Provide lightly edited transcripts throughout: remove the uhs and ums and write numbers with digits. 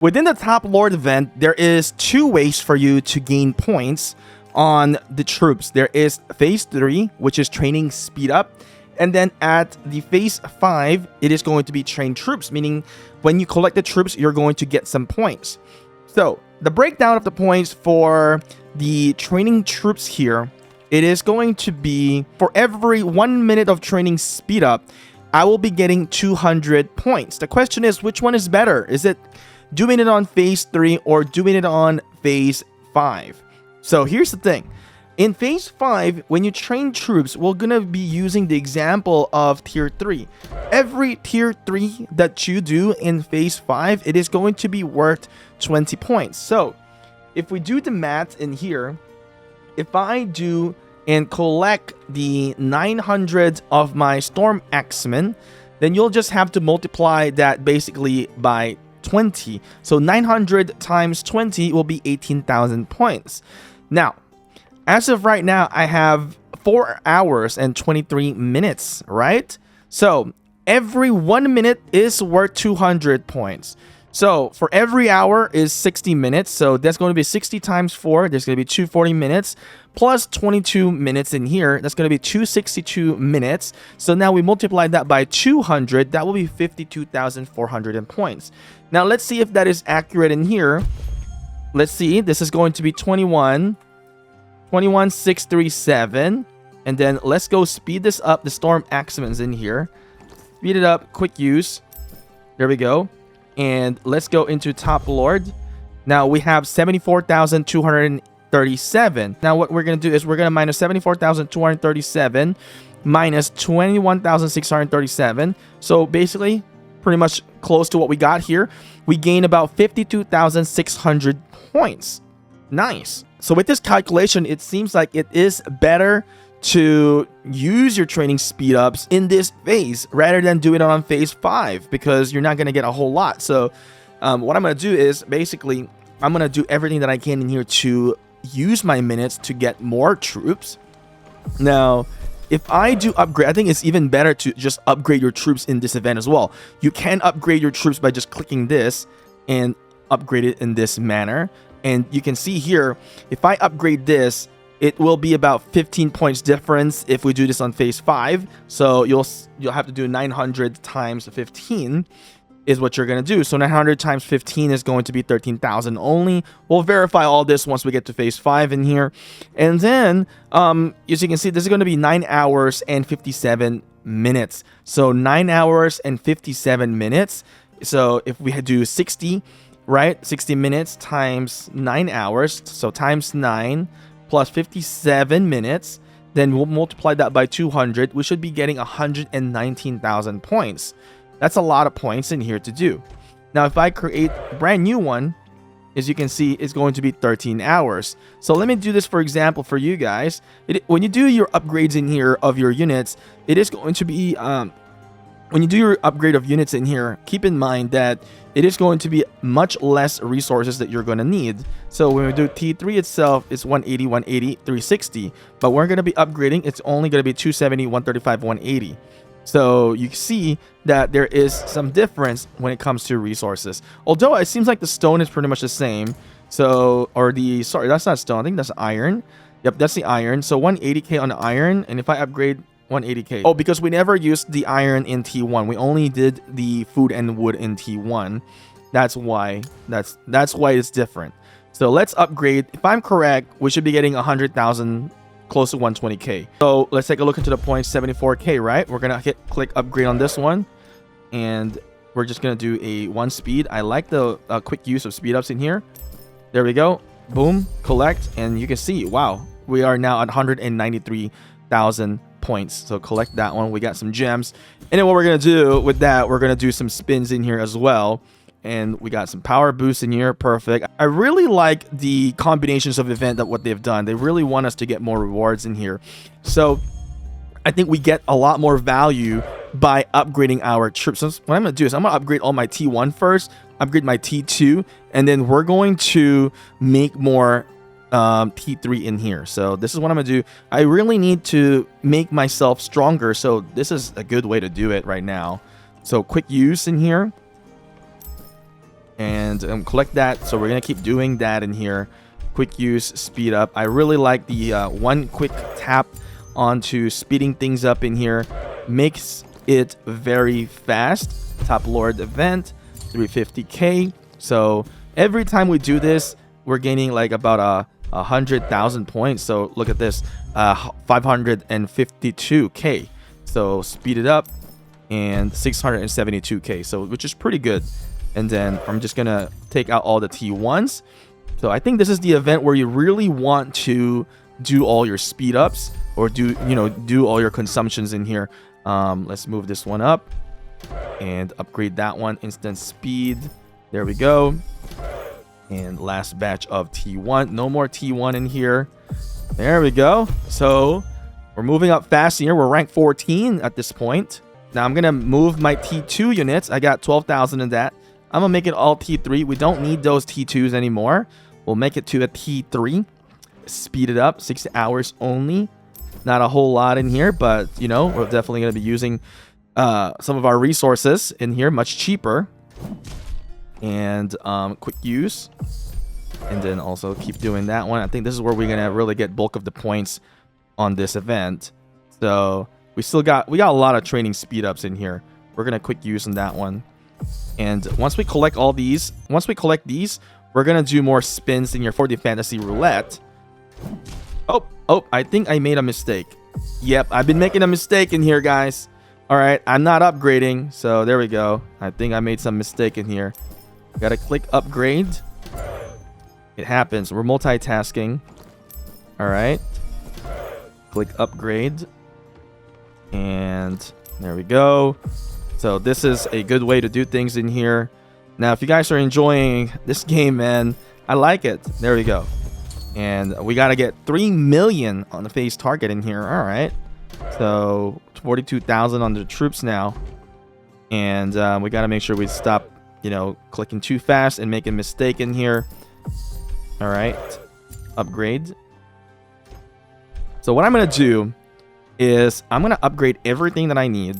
Within the Top Lord event, there is 2 ways for you to gain points on the troops. There is phase 3, which is training speed up, and then at the phase 5, it is going to be trained troops, meaning when you collect the troops, you're going to get some points. So the breakdown of the points for the training troops here, it is going to be for every 1 minute of training speed up, I will be getting 200 points. The question is, which one is better? Is it doing it on phase 3 or doing it on phase 5? So here's the thing. In phase 5, when you train troops, we're going to be using the example of tier 3. Every tier 3 that you do in phase 5, it is going to be worth 20 points. So if we do the math in here, if I do and collect the 900 of my Storm Axemen, then you'll just have to multiply that basically by 20. So 900 times 20 will be 18,000 points. Now, as of right now, I have 4 hours and 23 minutes, right? So every 1 minute is worth 200 points. So for every hour is 60 minutes. So that's going to be 60 times 4. There's going to be 240 minutes plus 22 minutes in here. That's going to be 262 minutes. So now we multiply that by 200. That will be 52,400 points. Now let's see if that is accurate in here. Let's see. This is going to be 21,637. And then let's go speed this up. The Storm Axemen's in here. Speed it up. Quick use. There we go. And let's go into Top Lord. Now we have 74,237. Now what we're going to do is we're going to minus 74,237 minus 21,637. So basically, pretty much close to what we got here. We gain about 52,600 points. Nice. So with this calculation, it seems like it is better to use your training speed ups in this phase rather than do it on phase 5, because you're not going to get a whole lot. So what I'm going to do is basically I'm going to do everything that I can in here to use my minutes to get more troops. Now if I do upgrade, I think it's even better to just upgrade your troops in this event as well. You can upgrade your troops by just clicking this and upgrade it in this manner. And you can see here, if I upgrade this, it will be about 15 points difference if we do this on phase 5. So you'll have to do 900 times 15 is what you're going to do. So 900 times 15 is going to be 13,000 only. We'll verify all this once we get to phase 5 in here. And then, as you can see, this is going to be 9 hours and 57 minutes. So 9 hours and 57 minutes. So if we do 60, right? 60 minutes times 9 hours. So times 9 plus 57 minutes, then we'll multiply that by 200. We should be getting 119,000 points. That's a lot of points in here to do. Now, if I create a brand new one, as you can see, it's going to be 13 hours. So let me do this, for example, for you guys. When you do your upgrades in here of your units, it is going to be... when you do your upgrade of units in here, keep in mind that it is going to be much less resources that you're going to need. So when we do T3 itself, it's 180, 180, 360. But we're going to be upgrading, it's only going to be 270, 135, 180. So you see that there is some difference when it comes to resources. Although it seems like the stone is pretty much the same. So, sorry, that's not stone. I think that's iron. Yep, that's the iron. So 180k on the iron. And if I upgrade 180k. Oh, because we never used the iron in T1. We only did the food and wood in T1. That's why. That's why it's different. So let's upgrade. If I'm correct, we should be getting 100,000, close to 120k. So let's take a look into the points. 74k, right? We're gonna click upgrade on this one, and we're just gonna do a 1 speed. I like the quick use of speed ups in here. There we go. Boom, collect, and you can see, wow, we are now at 193,000 points. So collect that one. We got some gems, and then what we're gonna do with that, we're gonna do some spins in here as well, and we got some power boosts in here. Perfect. I really like the combinations of event that what they've done. They really want us to get more rewards in here, so I think we get a lot more value by upgrading our troops. So what I'm gonna do is I'm gonna upgrade all my T1 first, upgrade my T2, and then we're going to make more T3 in here. So this is what I'm gonna do. I really need to make myself stronger, so this is a good way to do it right now. So quick use in here, and collect that. So we're gonna keep doing that in here. Quick use, speed up. I really like the one quick tap onto speeding things up in here. Makes it very fast. Top Lord event, 350k. So every time we do this, we're gaining like about 100,000 points. So look at this, 552k. So speed it up, and 672k. So which is pretty good. And then I'm just gonna take out all the T1s. So I think this is the event where you really want to do all your speed ups, or do all your consumptions in here. Let's move this one up and upgrade that one. Instant speed. There we go. And last batch of T1. No more T1 in here. There we go. So we're moving up fast here. We're rank 14 at this point. Now I'm gonna move my T2 units. I got 12,000 in that. I'm gonna make it all T3. We don't need those T2s anymore. We'll make it to a T3. Speed it up, 6 hours only. Not a whole lot in here, but we're definitely gonna be using some of our resources in here, much cheaper. And quick use, and then also keep doing that one. I think this is where we're gonna really get bulk of the points on this event. So we got a lot of training speed ups in here. We're gonna quick use on that one. And once we collect all these, we're gonna do more spins in your 4D Fantasy Roulette. Oh, I think I made a mistake. Yep, I've been making a mistake in here, guys. All right, I'm not upgrading, so there we go. I think I made some mistake in here. Gotta click upgrade. It happens. We're multitasking. All right. Click upgrade. And there we go. So this is a good way to do things in here. Now, if you guys are enjoying this game, man, I like it. There we go. And we got to get 3 million on the face target in here. All right. So 42,000 on the troops now. And we got to make sure we stop, clicking too fast and making a mistake in here. All right. Upgrade. So what I'm going to do is I'm going to upgrade everything that I need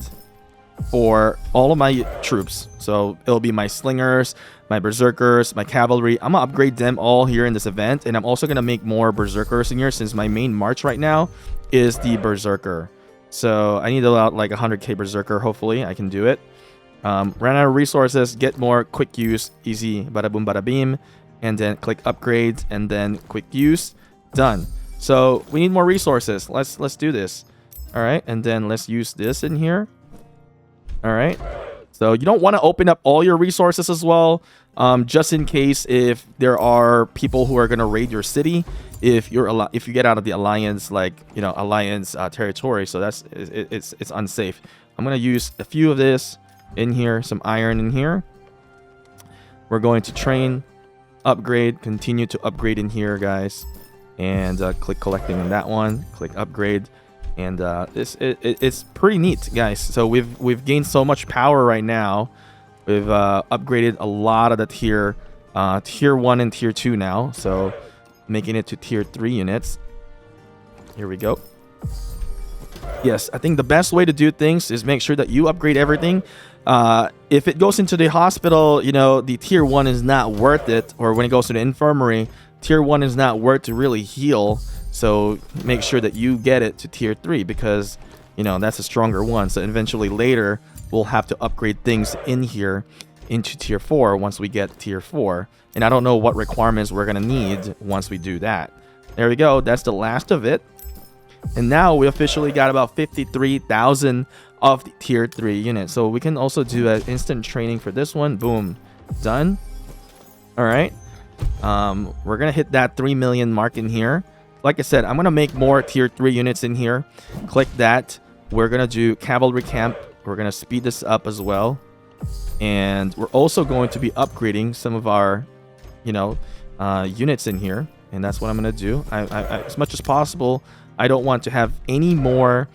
for all of my troops. So it'll be my slingers, my berserkers, my cavalry. I'm gonna upgrade them all here in this event, and I'm also gonna make more berserkers in here since my main march right now is the berserker. So I need about like 100k berserker. Hopefully I can do it. Run out of resources, get more, quick use, easy, bada boom bada beam, and then click upgrade, and then quick use. Done. So we need more resources. Let's do this. All right, and then let's use this in here. All right, so you don't want to open up all your resources as well, just in case if there are people who are going to raid your city if you get out of the alliance, alliance territory. So it's unsafe. I'm going to use a few of this in here, some iron in here. We're going to train, upgrade, continue to upgrade in here, guys, and click collecting on that one. Click upgrade. And it's pretty neat, guys. So we've gained so much power right now. We've upgraded a lot of the tier 1 and tier 2 now, so making it to tier 3 units. Here we go. Yes, I think the best way to do things is make sure that you upgrade everything. If it goes into the hospital, the tier 1 is not worth it, or when it goes to the infirmary, tier 1 is not worth to really heal. So make sure that you get it to tier 3 because, that's a stronger one. So eventually later, we'll have to upgrade things in here into tier 4 once we get tier 4. And I don't know what requirements we're going to need once we do that. There we go. That's the last of it. And now we officially got about 53,000 of the tier 3 units. So we can also do an instant training for this one. Boom. Done. All right. We're going to hit that 3 million mark in here. Like I said, I'm going to make more tier 3 units in here. Click that. We're going to do cavalry camp. We're going to speed this up as well. And we're also going to be upgrading some of our, units in here. And that's what I'm going to do. I as much as possible, I don't want to have any more,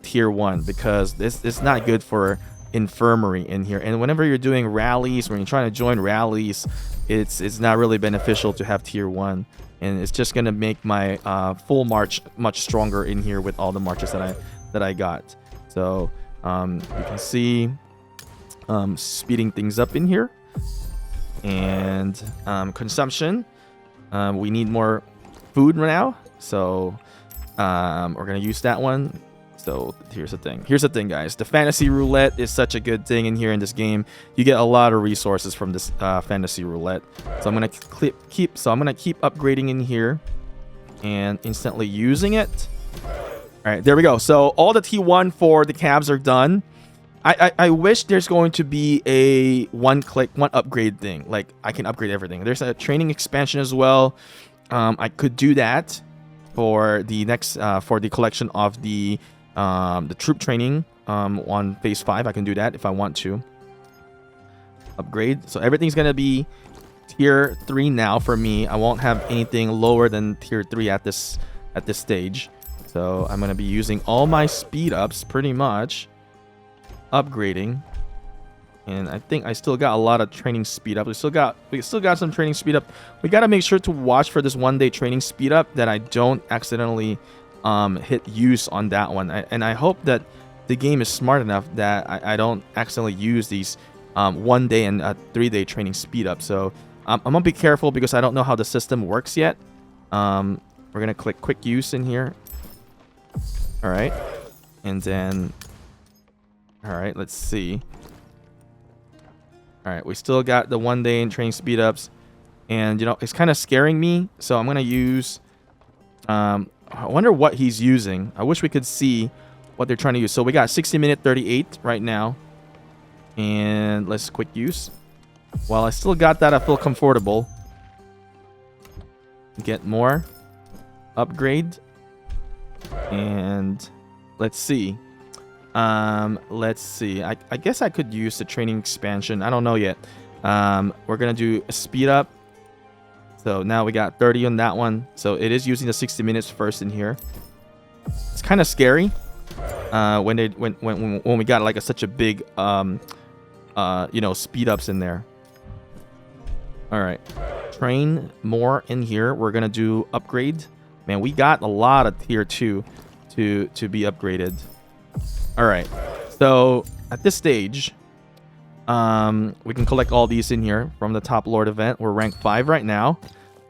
tier 1 because this is not good for infirmary in here. And whenever you're doing rallies, when you're trying to join rallies, it's not really beneficial to have tier 1, and it's just gonna make my full march much stronger in here with all the marches that I got. So you can see speeding things up in here. And consumption. We need more food right now, so we're gonna use that one. So here's the thing, guys. The fantasy roulette is such a good thing in here in this game. You get a lot of resources from this fantasy roulette. So I'm gonna keep upgrading in here and instantly using it. All right, there we go. So all the T1 for the cabs are done. I wish there's going to be a one upgrade thing. Like I can upgrade everything. There's a training expansion as well. I could do that for the next for the collection of the troop training on phase 5. I can do that if I want to upgrade. So everything's gonna be tier 3 now for me. I won't have anything lower than tier 3 at this stage. So I'm gonna be using all my speed ups pretty much, upgrading. And I think I still got a lot of training speed up. We still got some training speed up. We got to make sure to watch for this 1-day training speed up that I don't accidentally hit use on that one. And I hope that the game is smart enough that I don't accidentally use these 1-day and 3-day training speed up. So I'm gonna be careful because I don't know how the system works yet. We're gonna click quick use in here. All right, and then all right, let's see. All right, we still got the 1-day and training speed ups, and you know it's kind of scaring me. So I'm gonna use. I wonder what he's using. I wish we could see what they're trying to use. So we got 60-minute 38 right now, and let's quick use. While I still got that, I feel comfortable. Get more, upgrade, and let's see. Let's see. I guess I could use the training expansion. I don't know yet. We're gonna do a speed up. So now we got 30 on that one. So it is using the 60 minutes first in here. It's kind of scary when we got like such a big you know, speed ups in there. All right, train more in here. We're gonna do upgrade. Man, we got a lot of tier 2 to be upgraded. All right, so at this stage, we can collect all these in here from the top lord event. We're rank 5 right now,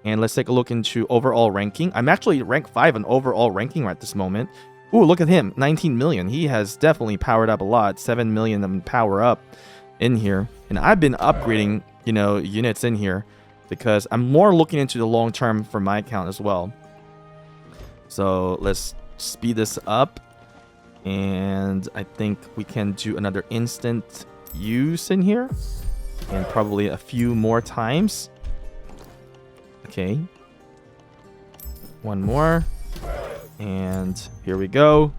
and let's take a look into overall ranking. I'm actually rank 5 in overall ranking right this moment. Ooh, look at him, 19 million. He has definitely powered up a lot. 7 million of power up in here, and I've been upgrading, you know, units in here because I'm more looking into the long term for my account as well. So let's speed this up. And I think we can do another instant use in here. And probably a few more times. Okay. One more. And here we go.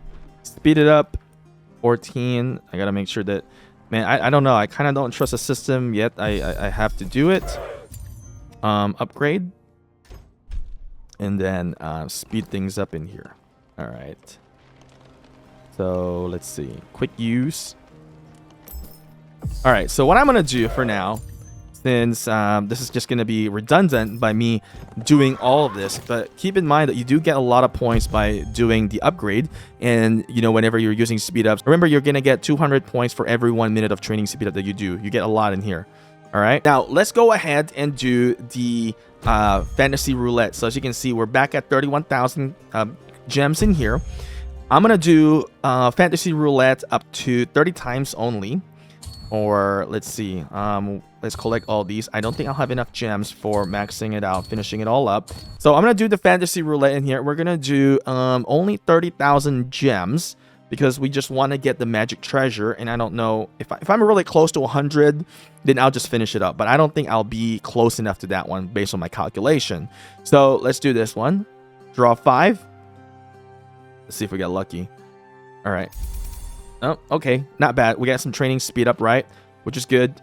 Speed it up. 14. I gotta make sure that... Man, I don't know. I kind of don't trust the system yet. I have to do it. Upgrade. And then speed things up in here. Alright. So let's see. Quick use. All right. So what I'm going to do for now, since this is just going to be redundant by me doing all of this, but keep in mind that you do get a lot of points by doing the upgrade. And, you know, whenever you're using speed ups, remember, you're going to get 200 points for every 1 minute of training speed up that you do. You get a lot in here. All right. Now, let's go ahead and do the fantasy roulette. So as you can see, we're back at 31,000 gems in here. I'm going to do fantasy roulette up to 30 times only. Or let's see. Let's collect all these. I don't think I'll have enough gems for maxing it out, finishing it all up. So I'm going to do the fantasy roulette in here. We're going to do only 30,000 gems because we just want to get the magic treasure. And I don't know if I'm really close to 100, then I'll just finish it up. But I don't think I'll be close enough to that one based on my calculation. So let's do this one. Draw 5. Let's see if we get lucky. All right. Oh, okay. Not bad. We got some training speed up, right? Which is good.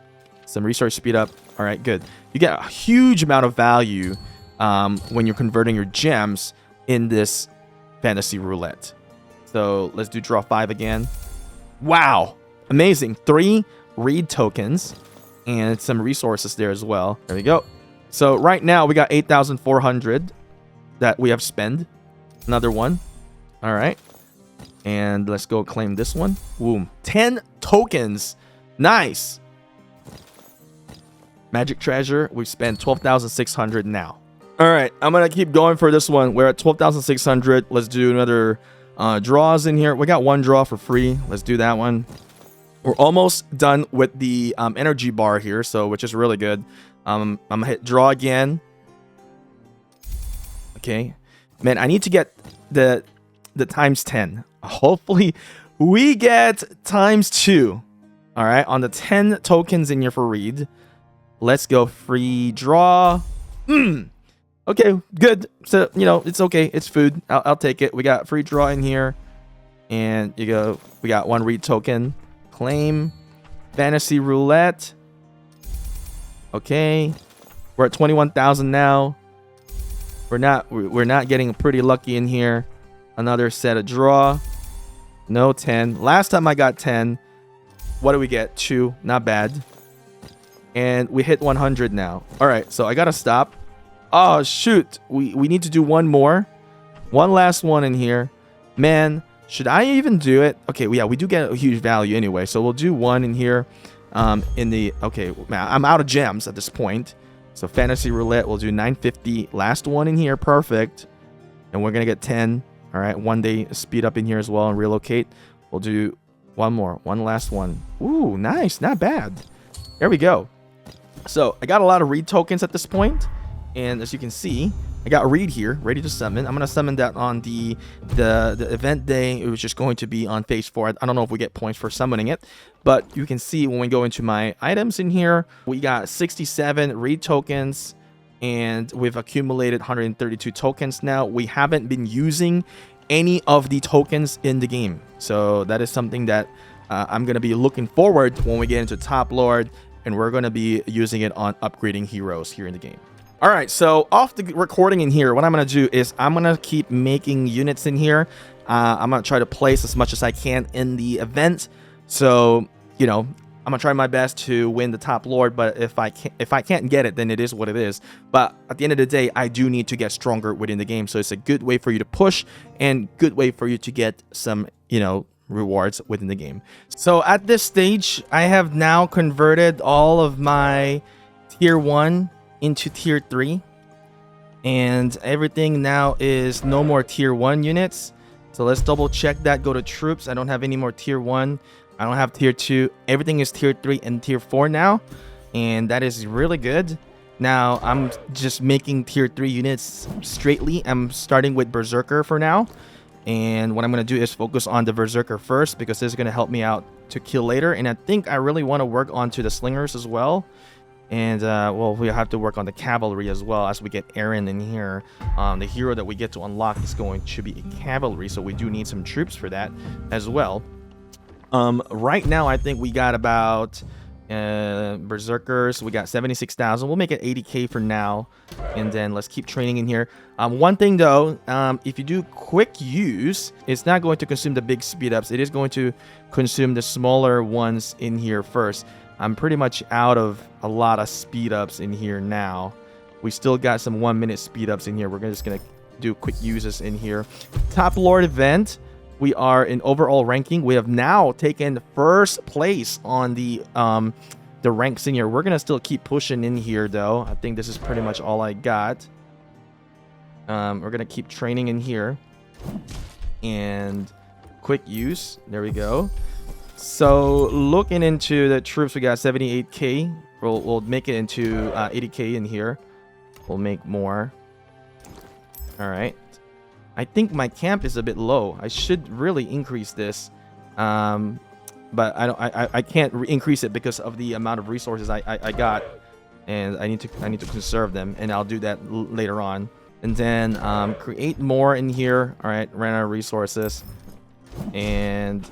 Some resource speed up. All right, good. You get a huge amount of value when you're converting your gems in this fantasy roulette. So let's do draw 5 again. Wow. Amazing. 3 read tokens and some resources there as well. There we go. So right now we got 8,400 that we have spent. Another one. All right. And let's go claim this one. Boom. 10 tokens. Nice. Magic treasure. We've spent 12,600 now. All right, I'm gonna keep going for this one. We're at 12,600. Let's do another draws in here. We got one draw for free. Let's do that one. We're almost done with the energy bar here, so which is really good. I'm gonna hit draw again. Okay, man, I need to get the times 10. Hopefully, we get times 2. All right, on the 10 tokens in here for read. Let's go free draw. Okay, good. So, you know, it's okay. It's food. I'll take it. We got free draw in here. And you go. We got one read token. Claim. Fantasy roulette. Okay. We're at 21,000 now. We're not getting pretty lucky in here. Another set of draw. No 10. Last time I got 10. What do we get? 2. Not bad. And we hit 100 now. All right, so I gotta stop. Oh, shoot. We need to do one more. One last one in here. Man, should I even do it? Okay, yeah, we do get a huge value anyway. So we'll do one in here. Okay, man, I'm out of gems at this point. So fantasy roulette, we'll do 950. Last one in here, perfect. And we're going to get 10. All right, one day speed up in here as well and relocate. We'll do one more, one last one. Ooh, nice, not bad. There we go. So I got a lot of read tokens at this point. And as you can see, I got read here, ready to summon. I'm going to summon that on the event day. It was just going to be on phase 4. I don't know if we get points for summoning it. But you can see when we go into my items in here, we got 67 read tokens. And we've accumulated 132 tokens now. We haven't been using any of the tokens in the game. So that is something that I'm going to be looking forward when we get into Top Lord. And we're going to be using it on upgrading heroes here in the game. All right, so off the recording in here, what I'm going to do is I'm going to keep making units in here. I'm going to try to place as much as I can in the event. So, you know, I'm going to try my best to win the Top Lord, but if I can't get it, then it is what it is. But at the end of the day, I do need to get stronger within the game. So it's a good way for you to push and good way for you to get some, you know, rewards within the game. So at this stage, I have now converted all of my tier 1 into tier 3, and everything now is no more tier 1 units. So let's double check that. Go to troops. I don't have any more tier 1. I don't have tier 2. Everything is tier 3 and tier 4 now, and that is really good. Now I'm just making tier 3 units straightly. I'm starting with Berserker for now, and what I'm going to do is focus on the Berserker first, because this is going to help me out to kill later. And I think I really want to work onto the Slingers as well. And, well, we have to work on the cavalry as well as we get Aaron in here. The hero that we get to unlock is going to be a cavalry, so we do need some troops for that as well. Right now, I think we got about Berserkers. We got 76,000. We'll make it 80k for now, and then let's keep training in here. One thing, though, if you do quick use, it's not going to consume the big speed-ups. It is going to consume the smaller ones in here first. I'm pretty much out of a lot of speed ups in here now. We still got some 1-minute speed ups in here. We're just going to do quick uses in here. Top Lord event. We are in overall ranking. We have now taken first place on the ranks in here. We're going to still keep pushing in here, though. I think this is pretty much all I got. We're going to keep training in here. And quick use. There we go. So looking into the troops, we got 78k. We'll make it into 80k in here. We'll make more. All right. I think my camp is a bit low. I should really increase this, but I can't increase it because of the amount of resources I got, and I need to conserve them, and I'll do that later on. And then create more in here. All right, ran out of resources, and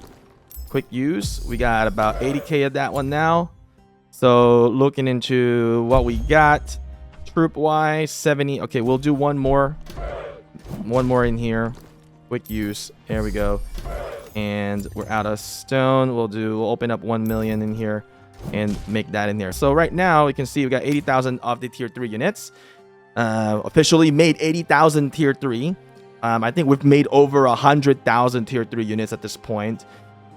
quick use. We got about 80k of that one now. So looking into what we got, troop wise, 70. Okay, we'll do one more in here. Quick use. There we go. And we're out of stone. We'll open up 1 million in here and make that in there. So right now we can see we got 80,000 of the tier 3 units. Officially made 80,000 tier 3. I think we've made over 100,000 tier 3 units at this point.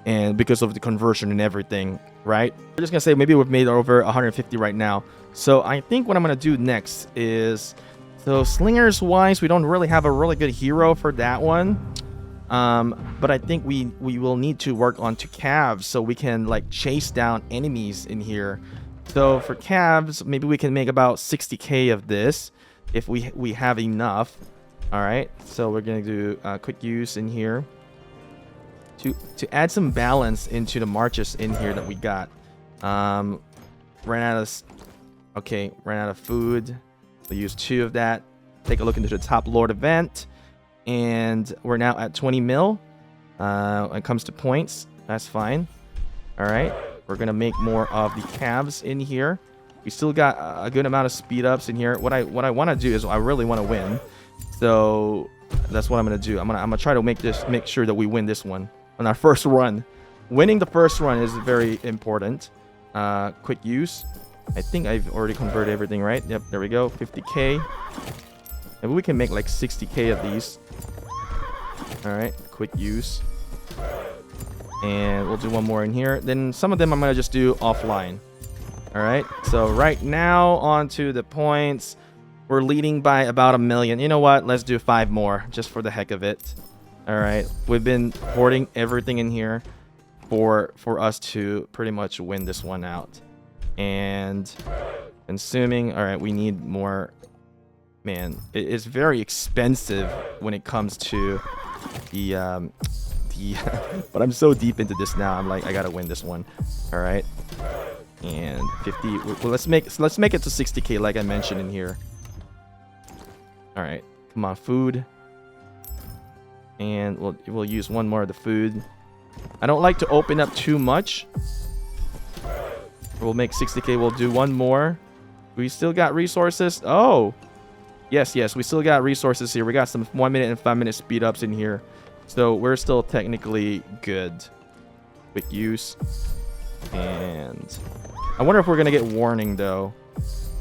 and because of the conversion and everything, right? We're just gonna say maybe we've made over 150 right now. So I think what I'm gonna do next is, so slingers wise, we don't really have a really good hero for that one. But I think we will need to work on to calves so we can like chase down enemies in here. So for calves, maybe we can make about 60k of this if we have enough. All right, so we're gonna do quick use in here to add some balance into the marches in here that we got. Ran out of food. We'll use 2 of that. Take a look into the top Lord event, and we're now at 20 mil. When it comes to points, that's fine. All right, we're gonna make more of the calves in here. We still got a good amount of speed ups in here. What I want to do is I really want to win, so that's what I'm gonna do. I'm gonna try to make sure that we win this one on our first run. Winning the first run is very important. Quick use. I think I've already converted everything, right? Yep, there we go. 50k. Maybe we can make like 60k of these. All right, quick use. And we'll do one more in here. Then some of them I'm gonna just do offline. All right, so right now onto the points. We're leading by about 1 million. You know what? Let's do 5 more just for the heck of it. All right, we've been hoarding everything in here for us to pretty much win this one out. And consuming, all right, we need more. Man, it's very expensive when it comes to the but I'm so deep into this now. I'm like, I gotta win this one. All right, and 50. Well, let's make it to 60k like I mentioned in here. All right, come on, food. And we'll use one more of the food. I don't like to open up too much. We'll make 60k. We'll do one more. We still got resources. Oh, yes, we still got resources here. We got some 1 minute and 5 minute speed ups in here, so we're still technically good. Quick use. And I wonder if we're gonna get warning though,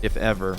if ever.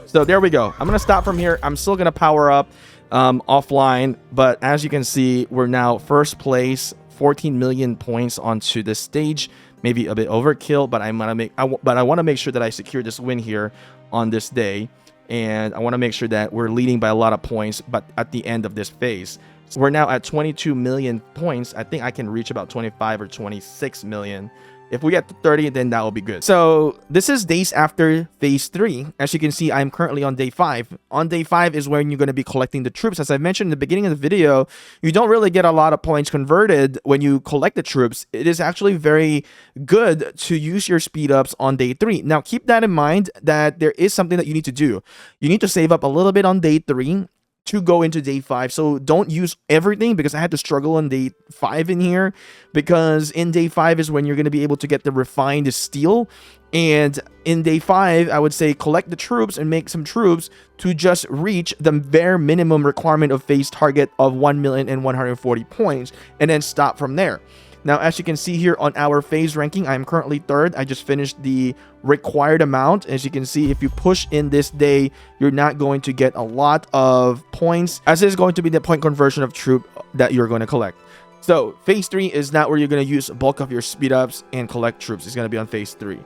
So there we go. I'm gonna stop from here. I'm still gonna power up offline, but as you can see, we're now first place, 14 million points onto this stage. Maybe a bit overkill, but I want to make sure that I secure this win here on this day, and I want to make sure that we're leading by a lot of points. But at the end of this phase, so we're now at 22 million points. I think I can reach about 25 or 26 million. If we get to 30, then that will be good. So this is days after phase 3. As you can see, I'm currently on day 5. On day 5 is when you're going to be collecting the troops. As I mentioned in the beginning of the video, you don't really get a lot of points converted when you collect the troops. It is actually very good to use your speed ups on day 3. Now, keep that in mind that there is something that you need to do. You need to save up a little bit on day 3 to go into day 5. So don't use everything, because I had to struggle on day 5 in here, because in day 5 is when you're going to be able to get the refined steel. And in day 5, I would say collect the troops and make some troops to just reach the bare minimum requirement of phase target of 1,140 points, and then stop from there. Now, as you can see here on our phase ranking, I'm currently 3rd. I just finished the required amount. As you can see, if you push in this day, you're not going to get a lot of points, as is going to be the point conversion of troop that you're going to collect. So phase 3 is not where you're going to use bulk of your speed ups and collect troops. It's going to be on phase 3.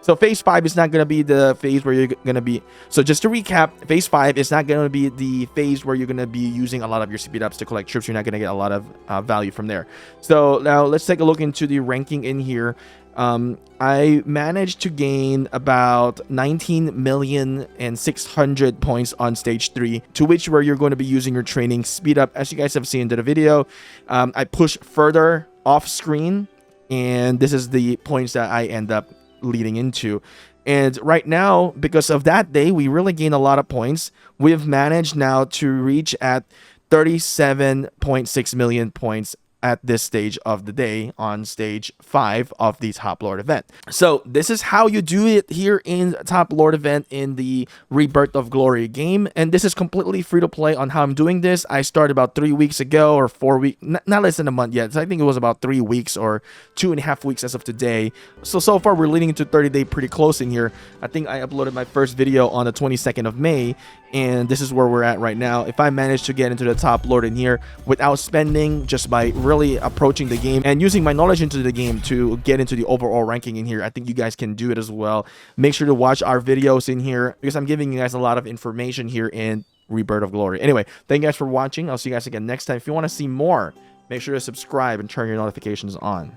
So phase 5 is not going to be the phase where you're going to be. So just to recap, phase 5 is not going to be the phase where you're going to be using a lot of your speed ups to collect troops. You're not going to get a lot of value from there. So now let's take a look into the ranking in here. I managed to gain about 19,600,000 points on stage 3, to which where you're going to be using your training speed up. As you guys have seen in the video, I push further off screen, and this is the points that I end up leading into. And right now, because of that day, we really gain a lot of points. We've managed now to reach at 37.6 million points at this stage of the day on stage 5 of the Top Lord event. So this is how you do it here in Top Lord event in the Rebirth of Glory game, and this is completely free to play on how I'm doing this. I started about 3 weeks ago, or 4 weeks, not less than a month yet. So I think it was about 3 weeks or 2.5 weeks as of today. So far we're leading into 30 day pretty close in here. I think I uploaded my first video on the 22nd of May, and this is where we're at right now. If I manage to get into the Top Lord in here without spending, just by really really approaching the game and using my knowledge into the game to get into the overall ranking in here, I think you guys can do it as well. Make sure to watch our videos in here because I'm giving you guys a lot of information here in Rebirth of Glory. Anyway, thank you guys for watching. I'll see you guys again next time. If you want to see more, make sure to subscribe and turn your notifications on.